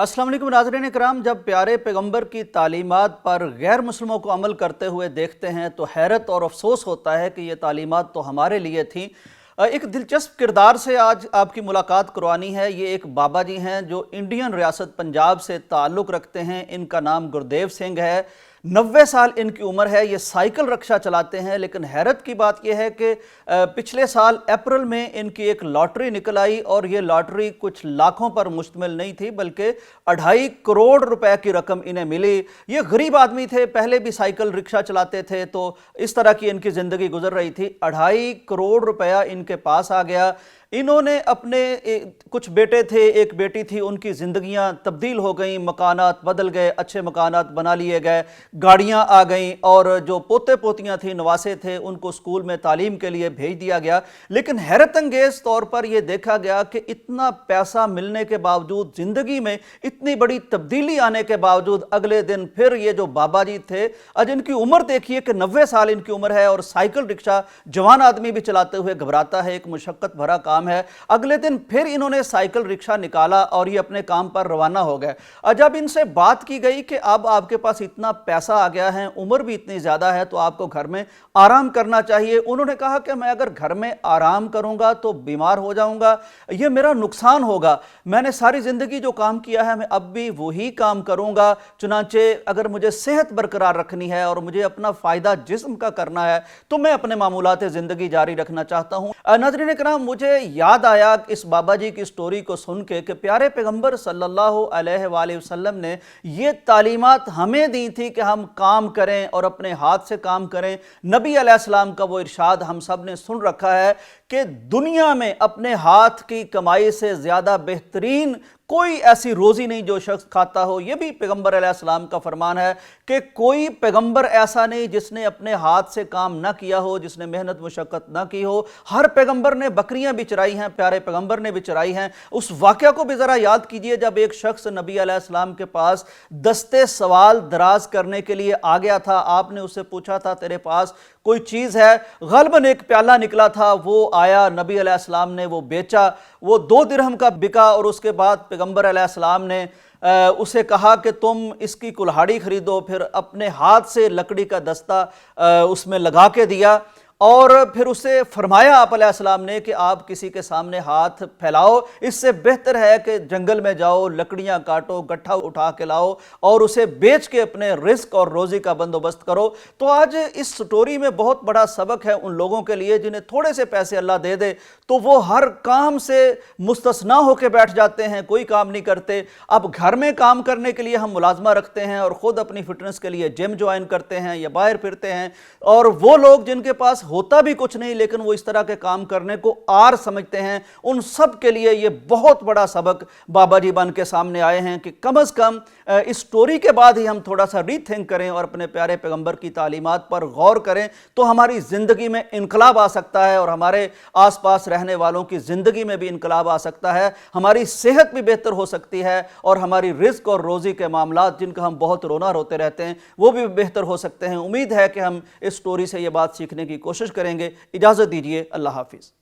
अस्सलाम वालेकुम नाज़रीन इकराम, जब प्यारे पैगंबर की तालीमात पर गैर मुस्लिमों को अमल करते हुए देखते हैं तो हैरत और अफसोस होता है कि ये तालीमात तो हमारे लिए थी। एक दिलचस्प किरदार से आज आपकी मुलाकात करवानी है। ये एक बाबा जी हैं जो इंडियन रियासत पंजाब से ताल्लुक़ रखते हैं। इनका नाम गुरदेव सिंह है। 90 साल इनकी उम्र है। ये साइकिल रिक्शा चलाते हैं। लेकिन हैरत की बात यह है कि पिछले साल अप्रैल में इनकी एक लॉटरी निकल आई और ये लॉटरी कुछ लाखों पर मुश्तमिल नहीं थी बल्कि 2.5 करोड़ रुपए की रकम इन्हें मिली। ये गरीब आदमी थे, पहले भी साइकिल रिक्शा चलाते थे, तो इस तरह की इनकी ज़िंदगी गुजर रही थी। 2.5 करोड़ रुपया इनके पास आ गया। इन्होंने अपने कुछ बेटे थे, एक बेटी थी, उनकी ज़िंदगियां तब्दील हो गई, मकानात बदल गए, अच्छे मकानात बना लिए गए, गाड़ियां आ गईं और जो पोते पोतियां थी, नवासे थे, उनको स्कूल में तालीम के लिए भेज दिया गया। लेकिन हैरत अंगेज़ तौर पर यह देखा गया कि इतना पैसा मिलने के बावजूद, ज़िंदगी में इतनी बड़ी तब्दीली आने के बावजूद, अगले दिन फिर ये जो बाबा जी थे, आज इनकी उम्र देखिए कि 90 साल इनकी उम्र है और साइकिल रिक्शा जवान आदमी भी चलाते हुए घबराता है, एक मुशक्क़त भरा काम है। अगले दिन फिर इन्होंने साइकिल रिक्शा निकाला और ये अपने काम पर रवाना हो गए। जब इनसे बात की गई कि अब आपके पास इतना पैसा आ गया है, उम्र भी इतनी ज़्यादा है, तो आपको घर में आराम करना चाहिए, उन्होंने कहा कि मैं अगर घर में आराम करूंगा तो बीमार हो जाऊंगा, ये मेरा नुकसान होगा। मैंने सारी ज़िंदगी जो काम किया है मैं अब भी वही काम करूंगा। चुनांचे अगर मुझे सेहत बरकरार रखनी है और मुझे अपना फ़ायदा जिस्म का करना है तो मैं अपने मामूलात ज़िंदगी जारी रखना चाहता हूँ। नाज़रीन किराम, मुझे याद आया इस बाबा जी की स्टोरी को सुन के कि प्यारे पैगंबर सल्लल्लाहु अलैहि वसल्लम ने ये तालीमात हमें दी थी कि हम काम करें और अपने हाथ से काम करें। नबी अलैहिस्सलाम का वो इरशाद हम सब ने सुन रखा है कि दुनिया में अपने हाथ की कमाई से ज़्यादा बेहतरीन कोई ऐसी रोज़ी नहीं जो शख्स खाता हो। यह भी पैगंबर अलैहिस्सलाम का फरमान है कि कोई पैगंबर ऐसा नहीं जिसने अपने हाथ से काम ना किया हो, जिसने मेहनत मुशक्क़त ना की हो। हर पैगंबर ने बकरियां भी चराई हैं, प्यारे पैगंबर ने भी चराई हैं। उस वाक़या को भी ज़रा याद कीजिए जब एक शख्स नबी अलैहिस्सलाम के पास दस्ते सवाल दराज करने के लिए आ गया था। आपने उससे पूछा था तेरे पास कोई चीज़ है? ग़ल्बन एक प्याला निकला था, वो आया, नबी अलैहिस्सलाम ने वो बेचा, वो 2 दिरहम का बिका और उसके बाद पैगंबर अलैहिस्सलाम ने उसे कहा कि तुम इसकी कुल्हाड़ी खरीदो। फिर अपने हाथ से लकड़ी का दस्ता उसमें लगा के दिया और फिर उसे फरमाया आप अलैहिस्सलाम ने कि आप किसी के सामने हाथ फैलाओ, इससे बेहतर है कि जंगल में जाओ, लकड़ियां काटो, गट्ठा उठा के लाओ और उसे बेच के अपने रिस्क और रोज़ी का बंदोबस्त करो। तो आज इस स्टोरी में बहुत बड़ा सबक है उन लोगों के लिए जिन्हें थोड़े से पैसे अल्लाह दे दे तो वो हर काम से मुस्तस्ना होकर बैठ जाते हैं, कोई काम नहीं करते। अब घर में काम करने के लिए हम मुलाजमा रखते हैं और ख़ुद अपनी फिटनेस के लिए जिम ज्वाइन करते हैं या बाहर फिरते हैं, और वो लोग जिनके पास होता भी कुछ नहीं लेकिन वो इस तरह के काम करने को आर समझते हैं, उन सब के लिए ये बहुत बड़ा सबक बाबा जी बन के सामने आए हैं कि कम से कम इस स्टोरी के बाद ही हम थोड़ा सा रीथिंक करें और अपने प्यारे पैगंबर की तालीमात पर गौर करें तो हमारी ज़िंदगी में इनकलाब आ सकता है और हमारे आसपास रहने वालों की ज़िंदगी में भी इनकलाब आ सकता है। हमारी सेहत भी बेहतर हो सकती है और हमारी रिस्क और रोज़ी के मामलात जिनका हम बहुत रोना रोते रहते हैं वो भी बेहतर हो सकते हैं। उम्मीद है कि हम इस स्टोरी से ये बात सीखने की कोशिश करेंगे। इजाज़त दीजिए, अल्लाह हाफिज़।